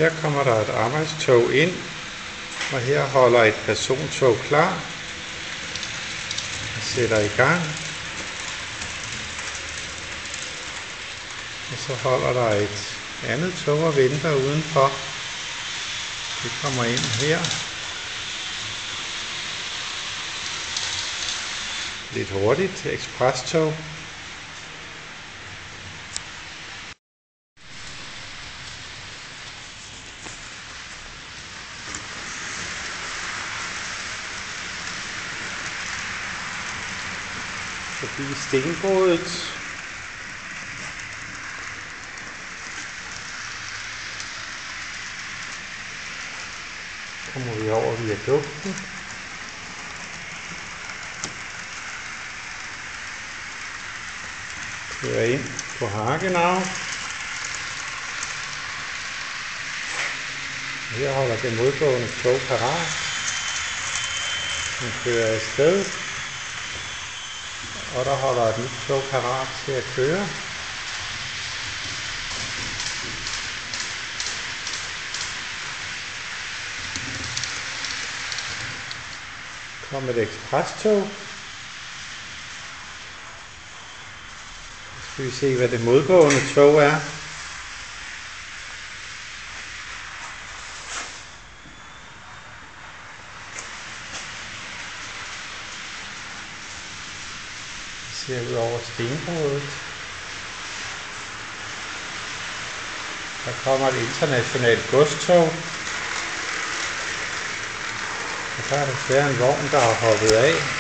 Her kommer der et arbejdstog ind, og her holder et persontog klar. Jeg sætter i gang. Og så holder der et andet tog og venter udenfor. Det kommer ind her. Lidt hurtigt eksprestog. Forbi stenbruddet. Kommer vi over viadukten. Kører ind på Hagenau. Her holder det modgående tog parat. Den kører afsted. Og der holder et nyt tog parat til at køre. Kom et eksprestog. Så skal vi se, hvad det modgående tog er. Vi ser ud over stenbruddet. Der kommer et internationalt godstog. Og der er desværre en vogn, der er hoppet af.